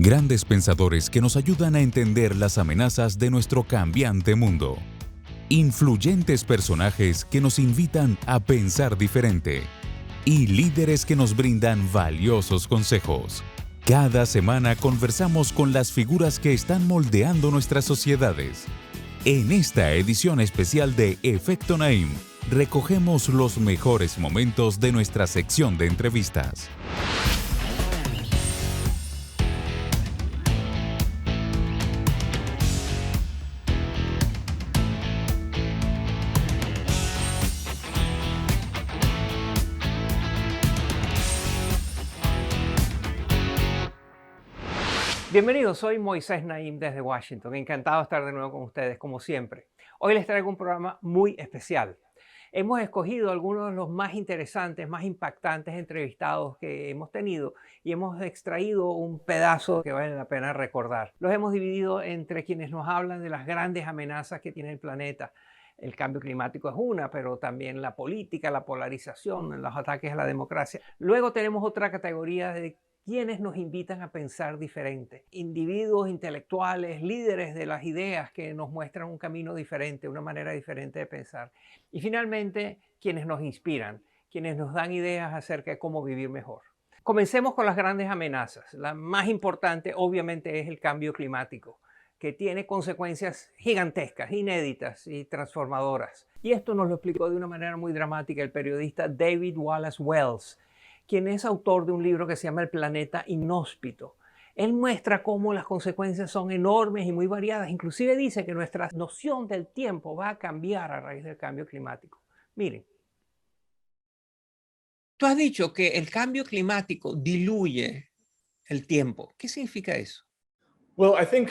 Grandes pensadores que nos ayudan a entender las amenazas de nuestro cambiante mundo. Influyentes personajes que nos invitan a pensar diferente. Y líderes que nos brindan valiosos consejos. Cada semana conversamos con las figuras que están moldeando nuestras sociedades. En esta edición especial de Efecto Naim, recogemos los mejores momentos de nuestra sección de entrevistas. Bienvenidos, soy Moisés Naim desde Washington. Encantado de estar de nuevo con ustedes, como siempre. Hoy les traigo un programa muy especial. Hemos escogido algunos de los más interesantes, más impactantes entrevistados que hemos tenido y hemos extraído un pedazo que vale la pena recordar. Los hemos dividido entre quienes nos hablan de las grandes amenazas que tiene el planeta. El cambio climático es una, pero también la política, la polarización, los ataques a la democracia. Luego tenemos otra categoría de quienes nos invitan a pensar diferente. Individuos intelectuales, líderes de las ideas que nos muestran un camino diferente, una manera diferente de pensar. Y finalmente, quienes nos inspiran, quienes nos dan ideas acerca de cómo vivir mejor. Comencemos con las grandes amenazas. La más importante, obviamente, es el cambio climático, que tiene consecuencias gigantescas, inéditas y transformadoras. Y esto nos lo explicó de una manera muy dramática el periodista David Wallace Wells, quien es autor de un libro que se llama El planeta inhóspito. Él muestra cómo las consecuencias son enormes y muy variadas. Inclusive dice que nuestra noción del tiempo va a cambiar a raíz del cambio climático. Miren. Tú has dicho que el cambio climático diluye el tiempo. ¿Qué significa eso? Well, I think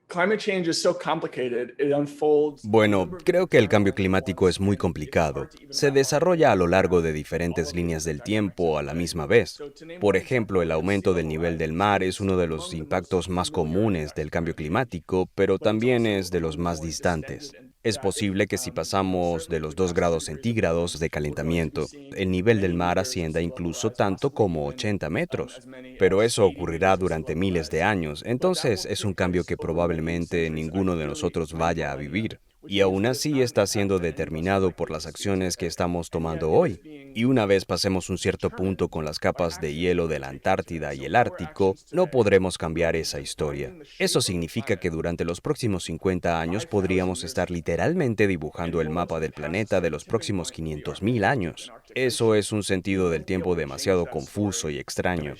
climate change is so complicated. It unfolds. Bueno, creo que el cambio climático es muy complicado. Se desarrolla a lo largo de diferentes líneas del tiempo a la misma vez. Por ejemplo, el aumento del nivel del mar es uno de los impactos más comunes del cambio climático, pero también es de los más distantes. Es posible que si pasamos de los 2 grados centígrados de calentamiento, el nivel del mar ascienda incluso tanto como 80 metros. Pero eso ocurrirá durante miles de años, entonces es un cambio que probablemente ninguno de nosotros vaya a vivir. Y aún así está siendo determinado por las acciones que estamos tomando hoy. Y una vez pasemos un cierto punto con las capas de hielo de la Antártida y el Ártico, no podremos cambiar esa historia. Eso significa que durante los próximos 50 años podríamos estar literalmente dibujando el mapa del planeta de los próximos 500.000 años. Eso es un sentido del tiempo demasiado confuso y extraño.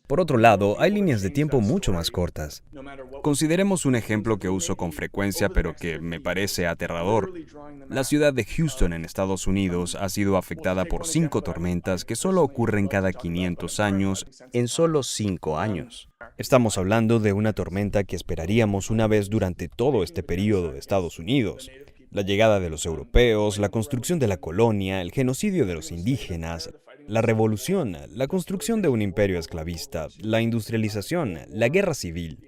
Por otro lado, hay líneas de tiempo mucho más cortas. Consideremos un ejemplo que uso con frecuencia, pero que me parece aterrador. La ciudad de Houston, en Estados Unidos, ha sido afectada por 5 tormentas que solo ocurren cada 500 años En solo 5 años. Estamos hablando de una tormenta que esperaríamos una vez durante todo este periodo de Estados Unidos. La llegada de los europeos, la construcción de la colonia, el genocidio de los indígenas, la revolución, la construcción de un imperio esclavista, la industrialización, la guerra civil,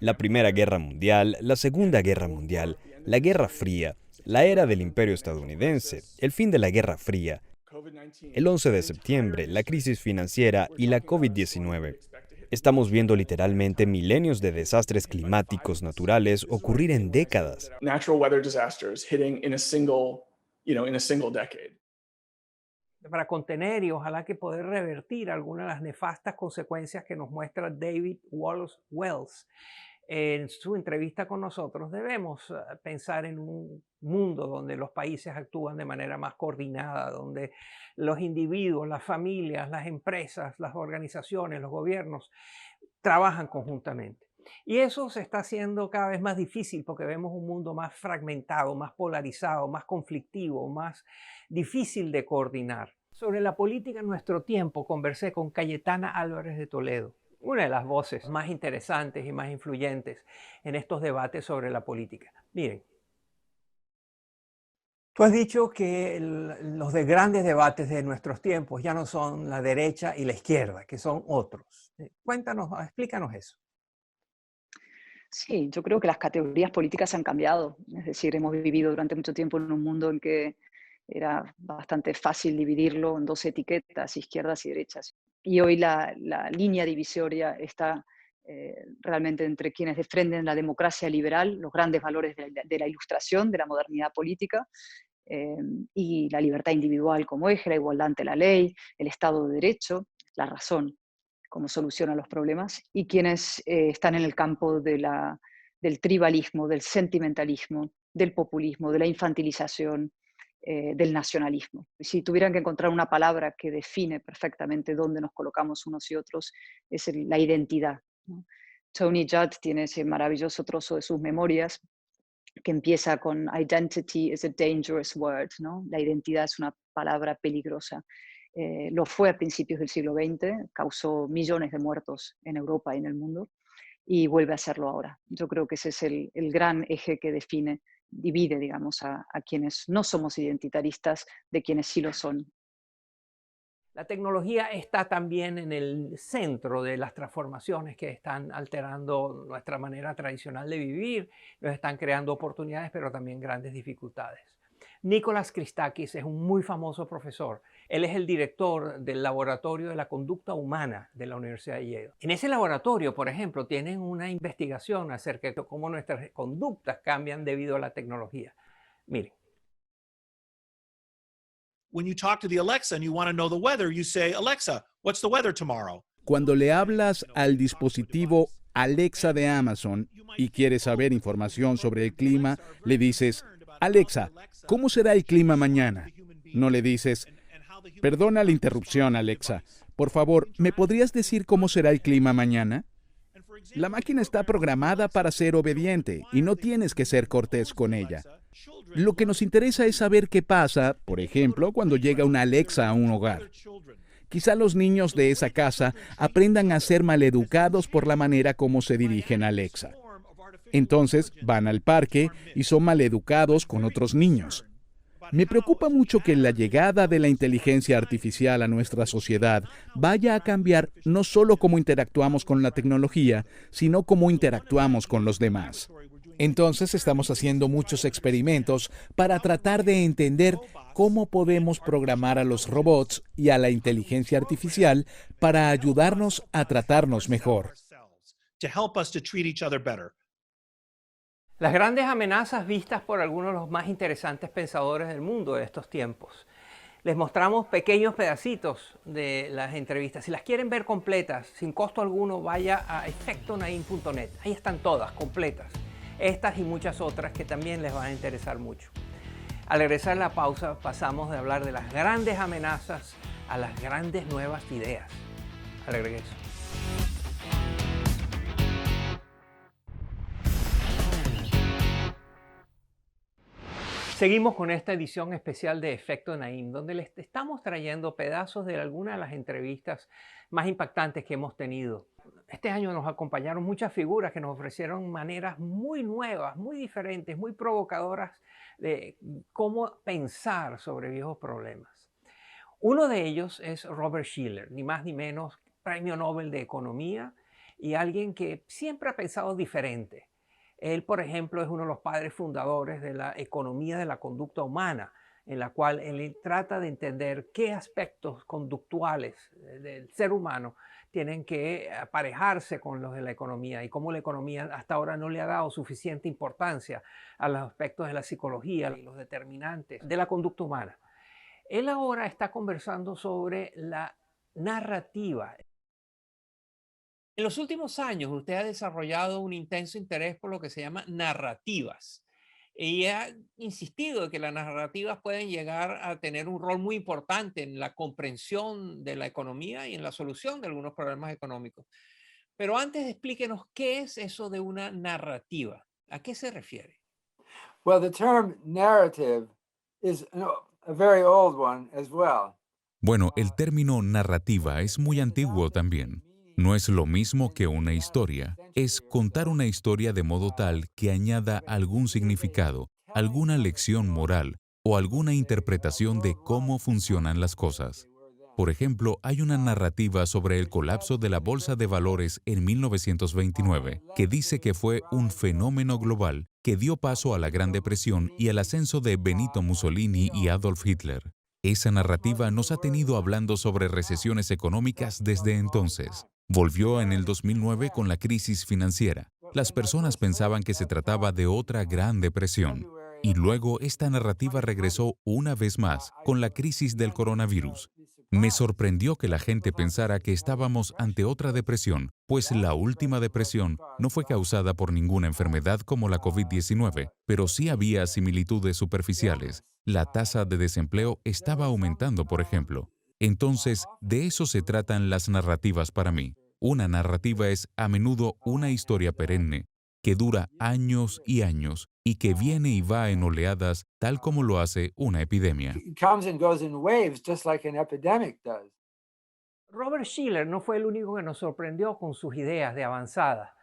la Primera Guerra Mundial, la Segunda Guerra Mundial, la Guerra Fría, la era del imperio estadounidense, el fin de la Guerra Fría, el 11 de septiembre, la crisis financiera y la COVID-19. Estamos viendo literalmente milenios de desastres climáticos naturales ocurrir en décadas. Natural weather disasters hitting in a single decade. Para contener y ojalá que poder revertir algunas de las nefastas consecuencias que nos muestra David Wallace Wells. En su entrevista con nosotros debemos pensar en un mundo donde los países actúan de manera más coordinada, donde los individuos, las familias, las empresas, las organizaciones, los gobiernos trabajan conjuntamente. Y eso se está haciendo cada vez más difícil porque vemos un mundo más fragmentado, más polarizado, más conflictivo, más difícil de coordinar. Sobre la política en nuestro tiempo conversé con Cayetana Álvarez de Toledo, una de las voces más interesantes y más influyentes en estos debates sobre la política. Miren, tú has dicho que los grandes debates de nuestros tiempos ya no son la derecha y la izquierda, que son otros. Cuéntanos, explícanos eso. Sí, yo creo que las categorías políticas han cambiado. Es decir, hemos vivido durante mucho tiempo en un mundo en que era bastante fácil dividirlo en 2 etiquetas, izquierdas y derechas. Y hoy la línea divisoria está realmente entre quienes defienden la democracia liberal, los grandes valores de la ilustración, de la modernidad política, y la libertad individual como eje, la igualdad ante la ley, el Estado de Derecho, la razón como solución a los problemas, y quienes están en el campo del tribalismo, del sentimentalismo, del populismo, de la infantilización, del nacionalismo. Si tuvieran que encontrar una palabra que define perfectamente dónde nos colocamos unos y otros, es la identidad, ¿no? Tony Judd tiene ese maravilloso trozo de sus memorias que empieza con "Identity is a dangerous word", ¿no? La identidad es una palabra peligrosa. Lo fue a principios del siglo XX, causó millones de muertos en Europa y en el mundo, y vuelve a hacerlo ahora. Yo creo que ese es el gran eje que divide, digamos, a quienes no somos identitaristas de quienes sí lo son. La tecnología está también en el centro de las transformaciones que están alterando nuestra manera tradicional de vivir, nos están creando oportunidades, pero también grandes dificultades. Nicholas Christakis es un muy famoso profesor. Él es el director del Laboratorio de la Conducta Humana de la Universidad de Yale. En ese laboratorio, por ejemplo, tienen una investigación acerca de cómo nuestras conductas cambian debido a la tecnología. Miren. When you talk to the Alexa and you want to know the weather, you say, "Alexa, what's the weather tomorrow?" Cuando le hablas al dispositivo Alexa de Amazon y quieres saber información sobre el clima, le dices, "Alexa, ¿cómo será el clima mañana?". No le dices, "Perdona la interrupción, Alexa. Por favor, ¿me podrías decir cómo será el clima mañana?". La máquina está programada para ser obediente y no tienes que ser cortés con ella. Lo que nos interesa es saber qué pasa, por ejemplo, cuando llega una Alexa a un hogar. Quizá los niños de esa casa aprendan a ser maleducados por la manera como se dirigen a Alexa. Entonces van al parque y son maleducados con otros niños. Me preocupa mucho que la llegada de la inteligencia artificial a nuestra sociedad vaya a cambiar no solo cómo interactuamos con la tecnología, sino cómo interactuamos con los demás. Entonces estamos haciendo muchos experimentos para tratar de entender cómo podemos programar a los robots y a la inteligencia artificial para ayudarnos a tratarnos mejor. Las grandes amenazas vistas por algunos de los más interesantes pensadores del mundo de estos tiempos. Les mostramos pequeños pedacitos de las entrevistas. Si las quieren ver completas, sin costo alguno, vaya a efectonaim.net. Ahí están todas, completas. Estas y muchas otras que también les van a interesar mucho. Al regresar a la pausa, pasamos de hablar de las grandes amenazas a las grandes nuevas ideas. Al regreso. Seguimos con esta edición especial de Efecto Naim, donde les estamos trayendo pedazos de algunas de las entrevistas más impactantes que hemos tenido. Este año nos acompañaron muchas figuras que nos ofrecieron maneras muy nuevas, muy diferentes, muy provocadoras de cómo pensar sobre viejos problemas. Uno de ellos es Robert Shiller, ni más ni menos Premio Nobel de Economía y alguien que siempre ha pensado diferente. Él, por ejemplo, es uno de los padres fundadores de la economía de la conducta humana, en la cual él trata de entender qué aspectos conductuales del ser humano tienen que aparejarse con los de la economía y cómo la economía hasta ahora no le ha dado suficiente importancia a los aspectos de la psicología y los determinantes de la conducta humana. Él ahora está conversando sobre la narrativa. En los últimos años usted ha desarrollado un intenso interés por lo que se llama narrativas y ha insistido en que las narrativas pueden llegar a tener un rol muy importante en la comprensión de la economía y en la solución de algunos problemas económicos. Pero antes explíquenos qué es eso de una narrativa. ¿A qué se refiere? Well, the term narrative is a very old one as well. Bueno, el término narrativa es muy antiguo también. No es lo mismo que una historia. Es contar una historia de modo tal que añada algún significado, alguna lección moral o alguna interpretación de cómo funcionan las cosas. Por ejemplo, hay una narrativa sobre el colapso de la bolsa de valores en 1929 que dice que fue un fenómeno global que dio paso a la Gran Depresión y al ascenso de Benito Mussolini y Adolf Hitler. Esa narrativa nos ha tenido hablando sobre recesiones económicas desde entonces. Volvió en el 2009 con la crisis financiera. Las personas pensaban que se trataba de otra gran depresión. Y luego esta narrativa regresó una vez más con la crisis del coronavirus. Me sorprendió que la gente pensara que estábamos ante otra depresión, pues la última depresión no fue causada por ninguna enfermedad como la COVID-19, pero sí había similitudes superficiales. La tasa de desempleo estaba aumentando, por ejemplo. Entonces, de eso se tratan las narrativas para mí. Una narrativa es a menudo una historia perenne, que dura años y años y que viene y va en oleadas tal como lo hace una epidemia. It comes and goes in waves, just like an epidemic does. Robert Shiller no fue el único que nos sorprendió con sus ideas de avanzada.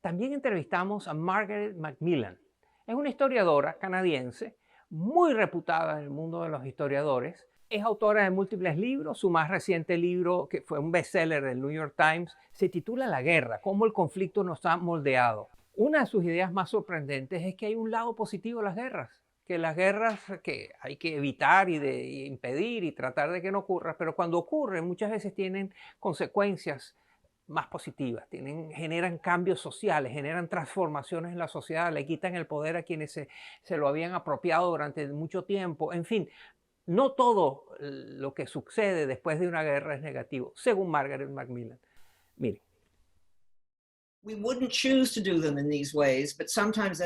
También entrevistamos a Margaret Macmillan. Es una historiadora canadiense muy reputada en el mundo de los historiadores. Es autora de múltiples libros. Su más reciente libro, que fue un bestseller del New York Times, se titula La guerra, cómo el conflicto nos ha moldeado. Una de sus ideas más sorprendentes es que hay un lado positivo de las guerras, que las guerras que hay que evitar y impedir y tratar de que no ocurra, pero cuando ocurren muchas veces tienen consecuencias más positivas, generan cambios sociales, generan transformaciones en la sociedad, le quitan el poder a quienes se lo habían apropiado durante mucho tiempo. En fin, no todo lo que sucede después de una guerra es negativo, según Margaret Macmillan. Mire.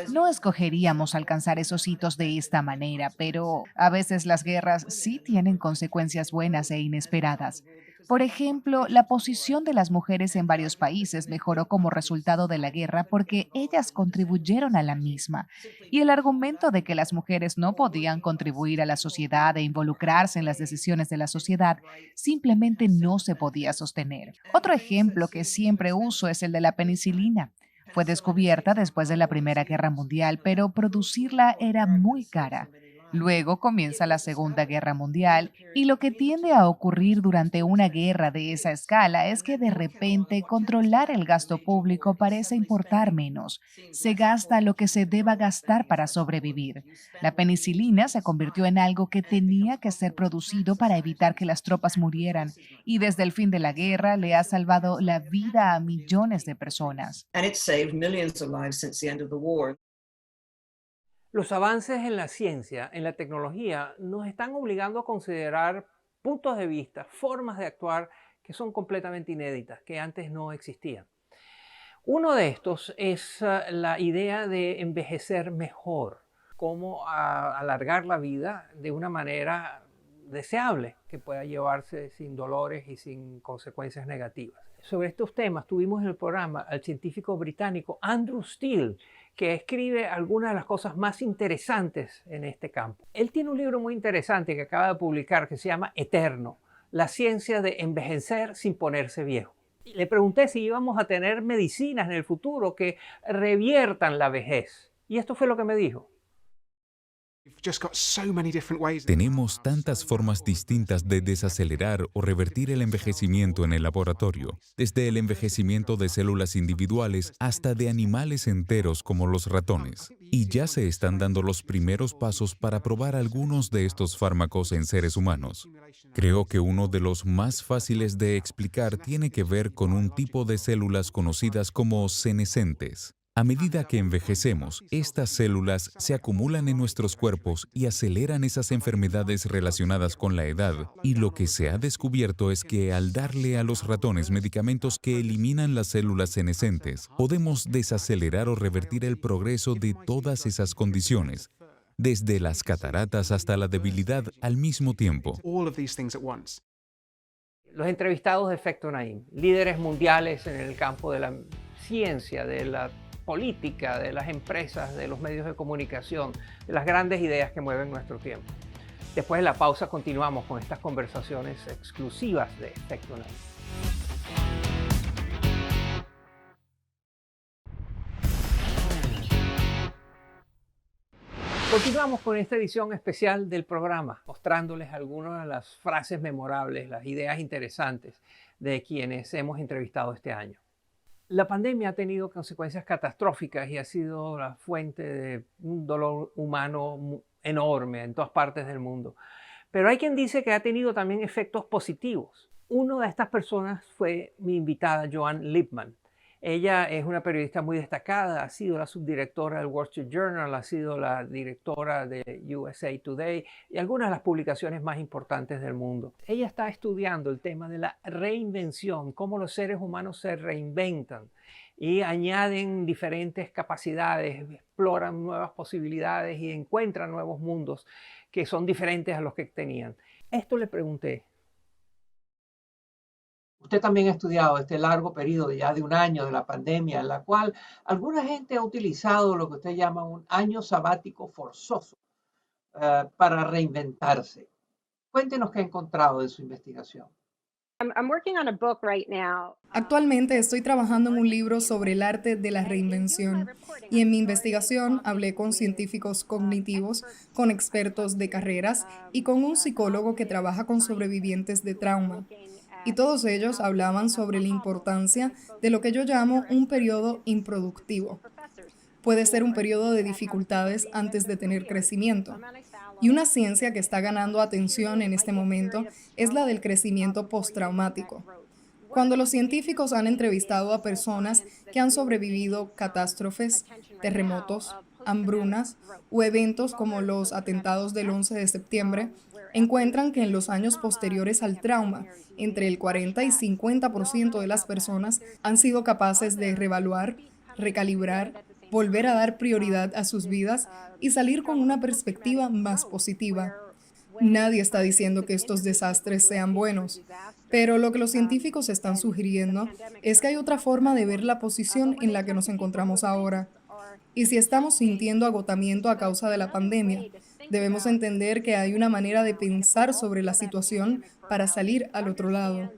No escogeríamos alcanzar esos hitos de esta manera, pero a veces las guerras sí tienen consecuencias buenas e inesperadas. Por ejemplo, la posición de las mujeres en varios países mejoró como resultado de la guerra porque ellas contribuyeron a la misma. Y el argumento de que las mujeres no podían contribuir a la sociedad e involucrarse en las decisiones de la sociedad simplemente no se podía sostener. Otro ejemplo que siempre uso es el de la penicilina. Fue descubierta después de la Primera Guerra Mundial, pero producirla era muy cara. Luego comienza la Segunda Guerra Mundial y lo que tiende a ocurrir durante una guerra de esa escala es que de repente controlar el gasto público parece importar menos. Se gasta lo que se deba gastar para sobrevivir. La penicilina se convirtió en algo que tenía que ser producido para evitar que las tropas murieran y desde el fin de la guerra le ha salvado la vida a millones de personas. Los avances en la ciencia, en la tecnología, nos están obligando a considerar puntos de vista, formas de actuar que son completamente inéditas, que antes no existían. Uno de estos es la idea de envejecer mejor, cómo alargar la vida de una manera deseable, que pueda llevarse sin dolores y sin consecuencias negativas. Sobre estos temas tuvimos en el programa al científico británico Andrew Steele, que escribe algunas de las cosas más interesantes en este campo. Él tiene un libro muy interesante que acaba de publicar que se llama Eterno, la ciencia de envejecer sin ponerse viejo. Y le pregunté si íbamos a tener medicinas en el futuro que reviertan la vejez. Y esto fue lo que me dijo. Tenemos tantas formas distintas de desacelerar o revertir el envejecimiento en el laboratorio, desde el envejecimiento de células individuales hasta de animales enteros como los ratones. Y ya se están dando los primeros pasos para probar algunos de estos fármacos en seres humanos. Creo que uno de los más fáciles de explicar tiene que ver con un tipo de células conocidas como senescentes. A medida que envejecemos, estas células se acumulan en nuestros cuerpos y aceleran esas enfermedades relacionadas con la edad. Y lo que se ha descubierto es que al darle a los ratones medicamentos que eliminan las células senescentes, podemos desacelerar o revertir el progreso de todas esas condiciones, desde las cataratas hasta la debilidad al mismo tiempo. Los entrevistados de Efecto Naim, líderes mundiales en el campo de la ciencia, de la política, de las empresas, de los medios de comunicación, de las grandes ideas que mueven nuestro tiempo. Después de la pausa continuamos con estas conversaciones exclusivas de Efecto Naim. Continuamos con esta edición especial del programa, mostrándoles algunas de las frases memorables, las ideas interesantes de quienes hemos entrevistado este año. La pandemia ha tenido consecuencias catastróficas y ha sido la fuente de un dolor humano enorme en todas partes del mundo. Pero hay quien dice que ha tenido también efectos positivos. Una de estas personas fue mi invitada, Joan Lippman. Ella es una periodista muy destacada, ha sido la subdirectora del Wall Street Journal, ha sido la directora de USA Today y algunas de las publicaciones más importantes del mundo. Ella está estudiando el tema de la reinvención, cómo los seres humanos se reinventan y añaden diferentes capacidades, exploran nuevas posibilidades y encuentran nuevos mundos que son diferentes a los que tenían. Esto le pregunté. Usted también ha estudiado este largo periodo ya de un año de la pandemia, en la cual alguna gente ha utilizado lo que usted llama un año sabático forzoso para reinventarse. Cuéntenos qué ha encontrado de su investigación. Actualmente estoy trabajando en un libro sobre el arte de la reinvención y en mi investigación hablé con científicos cognitivos, con expertos de carreras y con un psicólogo que trabaja con sobrevivientes de trauma. Y todos ellos hablaban sobre la importancia de lo que yo llamo un periodo improductivo. Puede ser un periodo de dificultades antes de tener crecimiento. Y una ciencia que está ganando atención en este momento es la del crecimiento postraumático. Cuando los científicos han entrevistado a personas que han sobrevivido catástrofes, terremotos, hambrunas o eventos como los atentados del 11 de septiembre, encuentran que en los años posteriores al trauma, entre el 40 y 50% de las personas han sido capaces de reevaluar, recalibrar, volver a dar prioridad a sus vidas y salir con una perspectiva más positiva. Nadie está diciendo que estos desastres sean buenos, pero lo que los científicos están sugiriendo es que hay otra forma de ver la posición en la que nos encontramos ahora. Y si estamos sintiendo agotamiento a causa de la pandemia, debemos entender que hay una manera de pensar sobre la situación para salir al otro lado.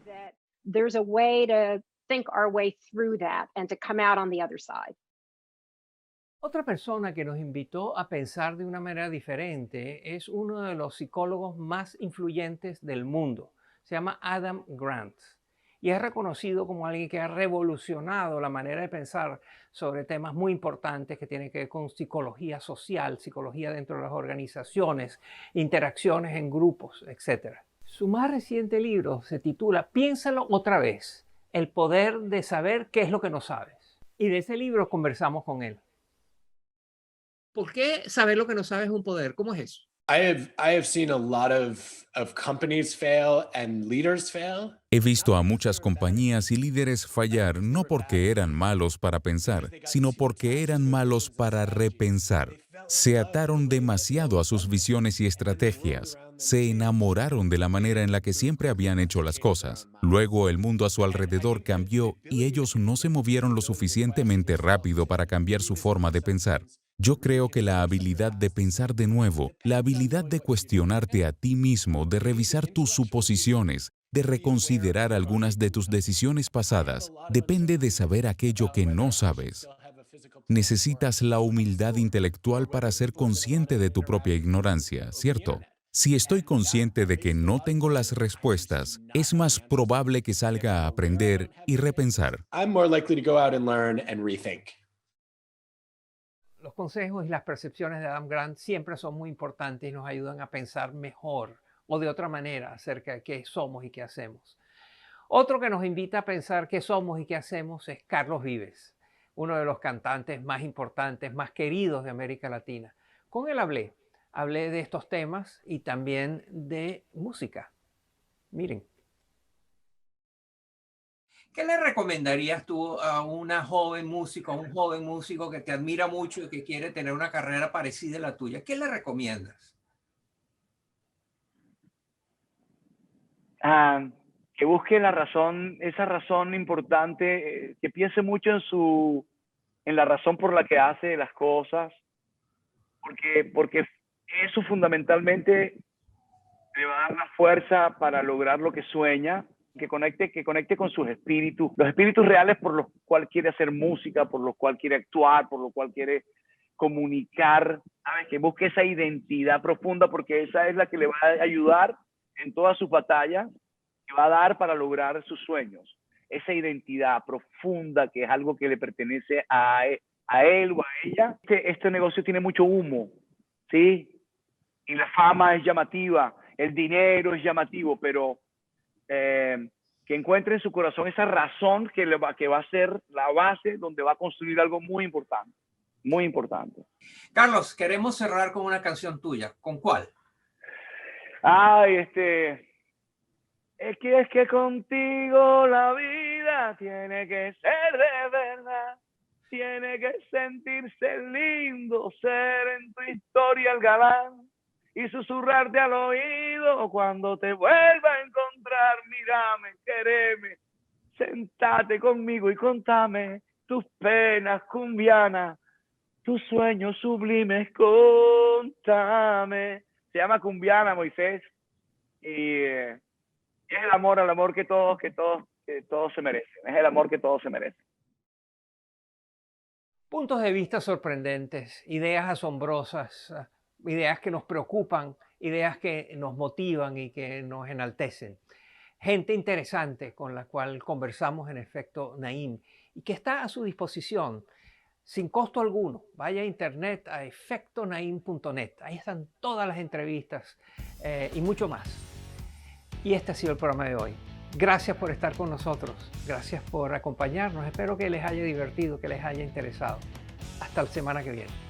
Otra persona que nos invitó a pensar de una manera diferente es uno de los psicólogos más influyentes del mundo. Se llama Adam Grant y es reconocido como alguien que ha revolucionado la manera de pensar sobre temas muy importantes que tienen que ver con psicología social, psicología dentro de las organizaciones, interacciones en grupos, etc. Su más reciente libro se titula Piénsalo otra vez, el poder de saber qué es lo que no sabes. Y de ese libro conversamos con él. ¿Por qué saber lo que no sabes es un poder? ¿Cómo es eso? I have seen a lot of companies fail and leaders fail. He visto a muchas compañías y líderes fallar no porque eran malos para pensar, sino porque eran malos para repensar. Se ataron demasiado a sus visiones y estrategias. Se enamoraron de la manera en la que siempre habían hecho las cosas. Luego el mundo a su alrededor cambió y ellos no se movieron lo suficientemente rápido para cambiar su forma de pensar. Yo creo que la habilidad de pensar de nuevo, la habilidad de cuestionarte a ti mismo, de revisar tus suposiciones, de reconsiderar algunas de tus decisiones pasadas, depende de saber aquello que no sabes. Necesitas la humildad intelectual para ser consciente de tu propia ignorancia, ¿cierto? Si estoy consciente de que no tengo las respuestas, es más probable que salga a aprender y repensar. I'm more likely to go out and learn and rethink. Los consejos y las percepciones de Adam Grant siempre son muy importantes y nos ayudan a pensar mejor o de otra manera acerca de qué somos y qué hacemos. Otro que nos invita a pensar qué somos y qué hacemos es Carlos Vives, uno de los cantantes más importantes, más queridos de América Latina. Con él hablé de estos temas y también de música. Miren. ¿Qué le recomendarías tú a una joven músico, a un joven músico que te admira mucho y que quiere tener una carrera parecida a la tuya? ¿Qué le recomiendas? Que busque la razón, esa razón importante, que piense mucho en la razón por la que hace las cosas, porque eso fundamentalmente le va a dar la fuerza para lograr lo que sueña. Que conecte con sus espíritus, los espíritus reales por los cuales quiere hacer música, por los cuales quiere actuar, por los cuales quiere comunicar, ¿sabes? Que busque esa identidad profunda, porque esa es la que le va a ayudar en todas sus batallas, que va a dar para lograr sus sueños. Esa identidad profunda, que es algo que le pertenece a él o a ella. Este negocio tiene mucho humo, ¿sí? Y la fama es llamativa, el dinero es llamativo, pero que encuentre en su corazón esa razón que va a ser la base donde va a construir algo muy importante. Muy importante. Carlos, queremos cerrar con una canción tuya. ¿Con cuál? Ay, es que contigo la vida tiene que ser de verdad. Tiene que sentirse lindo, ser en tu historia el galán y susurrarte al oído cuando te vuelva a encontrar. Mírame, quereme, sentate conmigo y contame tus penas cumbianas, tus sueños sublimes, contame. Se llama Cumbiana, Moisés, y es el amor que todos se merecen. Es el amor que todos se merecen. Puntos de vista sorprendentes, ideas asombrosas, ideas que nos preocupan, ideas que nos motivan y que nos enaltecen. Gente interesante con la cual conversamos en Efecto Naim y que está a su disposición sin costo alguno. Vaya a internet a efectonaim.net. Ahí están todas las entrevistas y mucho más. Y este ha sido el programa de hoy. Gracias por estar con nosotros. Gracias por acompañarnos. Espero que les haya divertido, que les haya interesado. Hasta la semana que viene.